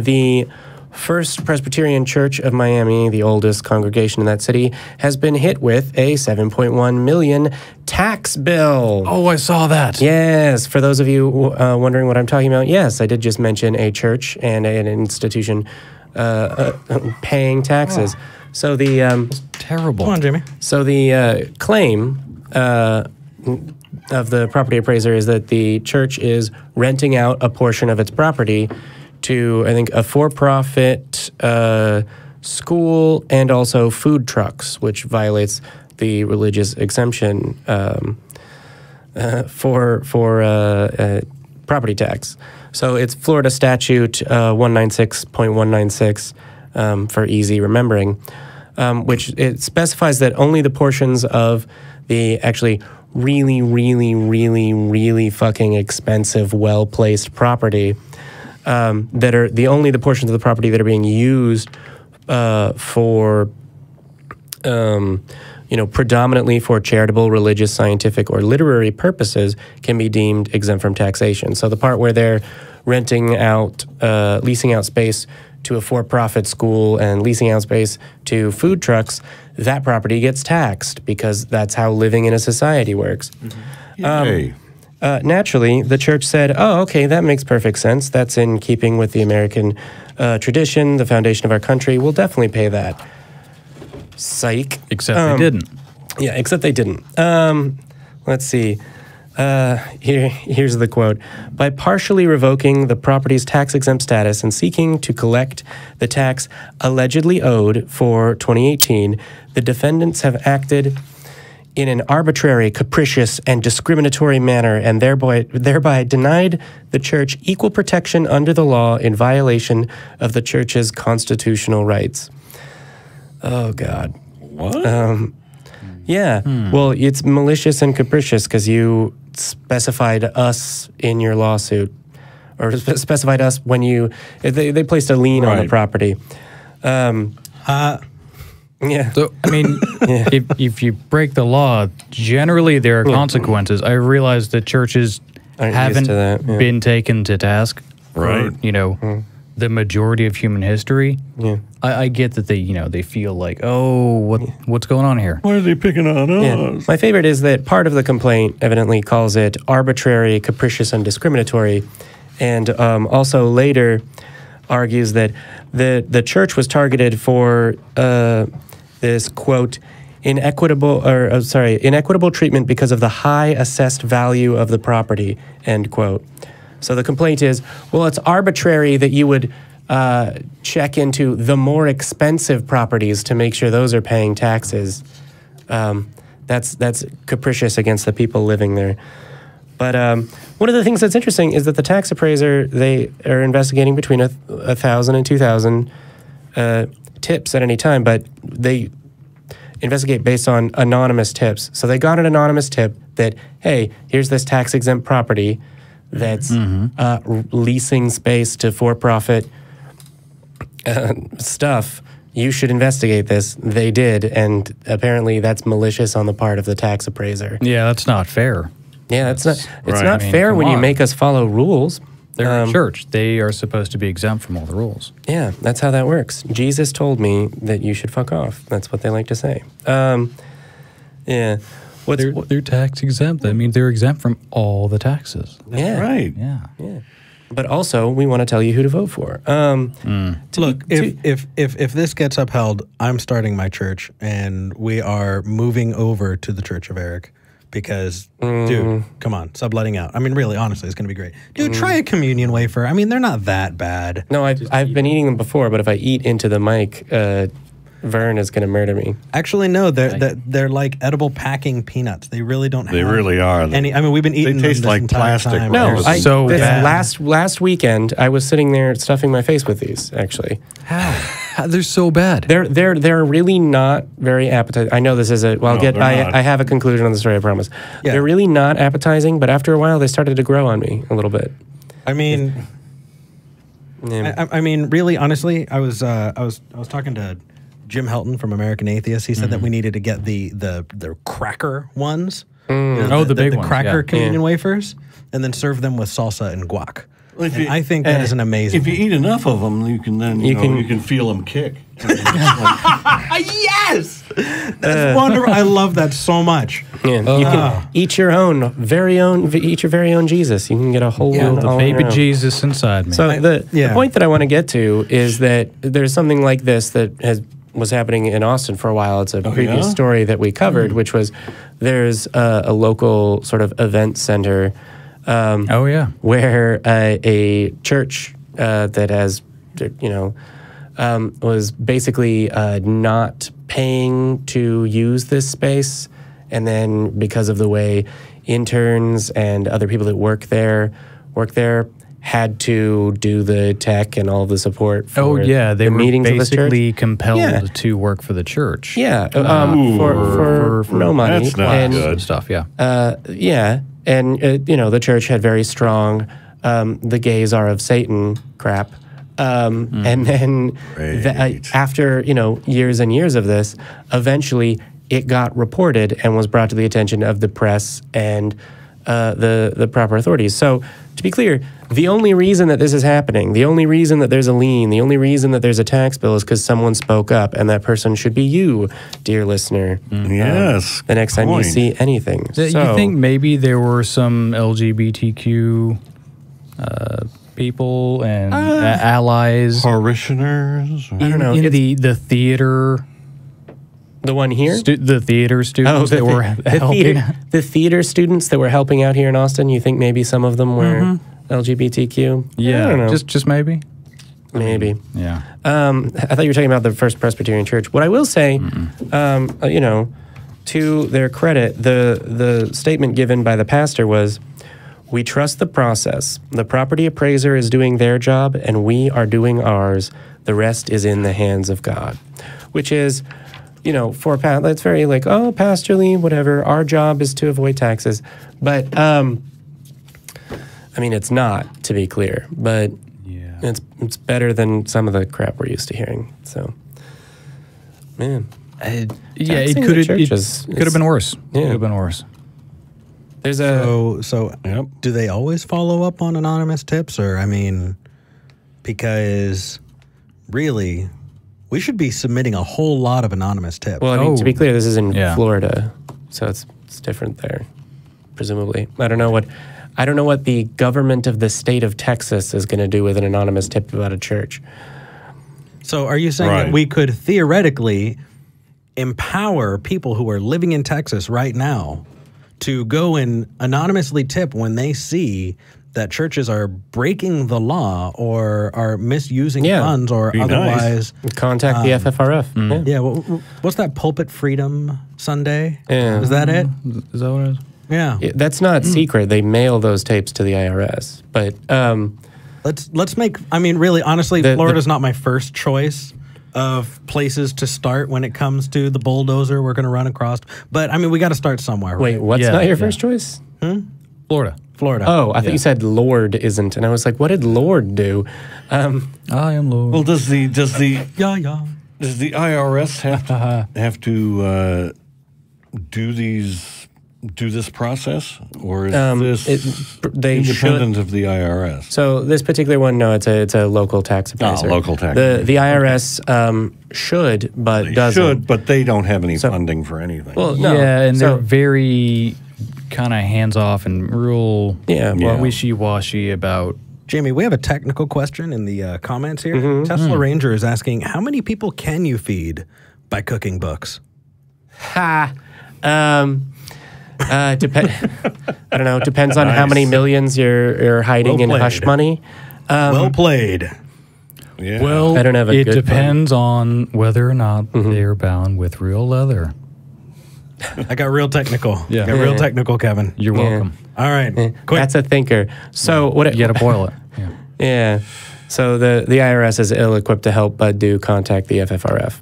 The First Presbyterian Church of Miami, the oldest congregation in that city, has been hit with a $7.1 million tax bill. Oh, I saw that. Yes. For those of you wondering what I'm talking about, yes, I did just mention a church and an institution paying taxes. Oh. So the terrible. Come on, Jimmy. So the claim of the property appraiser is that the church is renting out a portion of its property to, I think, a for-profit school and also food trucks, which violates the religious exemption for property tax. So it's Florida statute 196.196 for easy remembering, which it specifies that only the portions of the actually really fucking expensive, well-placed property that are only the portions of the property that are being used for, predominantly for charitable, religious, scientific, or literary purposes can be deemed exempt from taxation. So the part where they're renting out, leasing out space to a for-profit school and leasing out space to food trucks, that property gets taxed because that's how living in a society works. Naturally, the church said, oh, okay, that makes perfect sense. That's in keeping with the American tradition, the foundation of our country. We'll definitely pay that. Psych. Except they didn't. Yeah, except they didn't. Let's see. Here's the quote. By partially revoking the property's tax-exempt status and seeking to collect the tax allegedly owed for 2018, the defendants have acted in an arbitrary, capricious, and discriminatory manner and thereby denied the church equal protection under the law in violation of the church's constitutional rights. Oh, God. What? Yeah. Well, it's malicious and capricious because you specified us in your lawsuit, or specified us when they placed a lien on the property. Yeah. So, I mean, if you break the law, generally there are consequences. I realize that churches haven't been taken to task for, the majority of human history. Yeah. I get that they feel like, oh, what's going on here? Why are they picking on us? Yeah. My favorite is that part of the complaint evidently calls it arbitrary, capricious, and discriminatory, and also later argues that the church was targeted for this, quote, inequitable treatment because of the high assessed value of the property, end quote. So the complaint is, well, it's arbitrary that you would check into the more expensive properties to make sure those are paying taxes. That's capricious against the people living there. But one of the things that's interesting is that the tax appraiser, they are investigating between 1,000 and 2,000 tips at any time, but they investigate based on anonymous tips. So they got an anonymous tip that, hey, here's this tax-exempt property that's leasing space to for-profit stuff. You should investigate this. They did, and apparently that's malicious on the part of the tax appraiser. Yeah, that's not fair. Yeah, it's not fair when you make us follow rules. They're a church. They are supposed to be exempt from all the rules. Yeah, that's how that works. Jesus told me that you should fuck off. That's what they like to say. Yeah. They're tax exempt. That means they're exempt from all the taxes. Yeah. Right. Yeah. But also, we want to tell you who to vote for. Look, if this gets upheld, I'm starting my church, and we are moving over to the Church of Eric. Because, dude, come on, subletting out. I mean, really, honestly, it's going to be great. Dude, try a communion wafer. I mean, they're not that bad. No, I've been eating them before, but if I eat into the mic, Vern is going to murder me. Actually, no, they're like edible packing peanuts. They really don't have. They really are. Any, I mean, we've been eating. They taste them this like entire plastic. time. No, so bad. last weekend I was sitting there stuffing my face with these. Actually, how they're so bad? They're really not very appetizing. I know this is a. Well, No, I have a conclusion on the story. I promise. Yeah. They're really not appetizing, but after a while they started to grow on me a little bit. I mean, I mean, really, honestly, I was talking to Jim Helton from American Atheists. He said that we needed to get the cracker ones. The big ones, cracker communion wafers, and then serve them with salsa and guac. Well, I think that is an amazing. If you eat enough of them, you can then you can feel them kick. Yes, that's wonderful. I love that so much. Yeah. You can eat your very own Jesus. You can get a whole the baby Jesus inside me. So the point that I want to get to is that there's something like this that was happening in Austin for a while. It's a previous story that we covered, which was there's a local sort of event center. Where a church that has, was basically not paying to use this space, and then because of the way interns and other people that work there had to do the tech and all the support for they were meetings basically compelled to work for the church. Yeah, for no money. That's not good stuff. Yeah. And, the church had very strong, the gays are of Satan crap. And then after, years and years of this, eventually it got reported and was brought to the attention of the press and the proper authorities. So to be clear, the only reason that this is happening, the only reason that there's a lien, the only reason that there's a tax bill is because someone spoke up, and that person should be you, dear listener. Yes. The next time you see anything. You think maybe there were some LGBTQ people and allies, parishioners? I don't know. In the theater. The one here? The theater students that were helping. The theater students that were helping out here in Austin, you think maybe some of them were LGBTQ? Yeah, I don't know. just maybe? Maybe. Yeah. I thought you were talking about the First Presbyterian Church. What I will say, to their credit, the statement given by the pastor was, "We trust the process. The property appraiser is doing their job, and we are doing ours. The rest is in the hands of God," which is... for that's very like, pastorally, whatever. Our job is to avoid taxes. But, it's not, to be clear. But it's better than some of the crap we're used to hearing. So, man. It could have been worse. Yeah. Could have been worse. There's do they always follow up on anonymous tips? Or, because really... we should be submitting a whole lot of anonymous tips. Well, to be clear, this is in Florida, so it's different there, presumably. I don't know what the government of the state of Texas is going to do with an anonymous tip about a church. So are you saying that we could theoretically empower people who are living in Texas right now to go and anonymously tip when they see that churches are breaking the law or are misusing funds or otherwise... Contact the FFRF. What's that, Pulpit Freedom Sunday? Yeah. Is that it? Is that what it is? Yeah. That's not secret. They mail those tapes to the IRS. But let's make... really, honestly, Florida's not my first choice of places to start when it comes to the bulldozer we're going to run across. But, we got to start somewhere. Wait, what's not your first choice? Florida. Oh, I thought you said Lord isn't, and I was like, what did Lord do? I am Lord. Well, does the IRS have to do this process, or is this independent of the IRS? So this particular one, no, it's a local tax appraiser. Local tax. The IRS should, but doesn't. Should, but they don't have any funding for anything. Well, no. Yeah, and they're very kind of hands-off and real wishy-washy about... Jamie, we have a technical question in the comments here. Tesla Ranger is asking, how many people can you feed by cooking books? I don't know. Depends on how many millions you're hiding in hush money. Well played. Yeah. Well, I don't have it depends on whether or not they're bound with real leather. I got real technical. Got real technical, Kevin. You're welcome. All right. Quick. That's a thinker. So you got to boil it. Yeah. So the IRS is ill-equipped to help, but do contact the FFRF.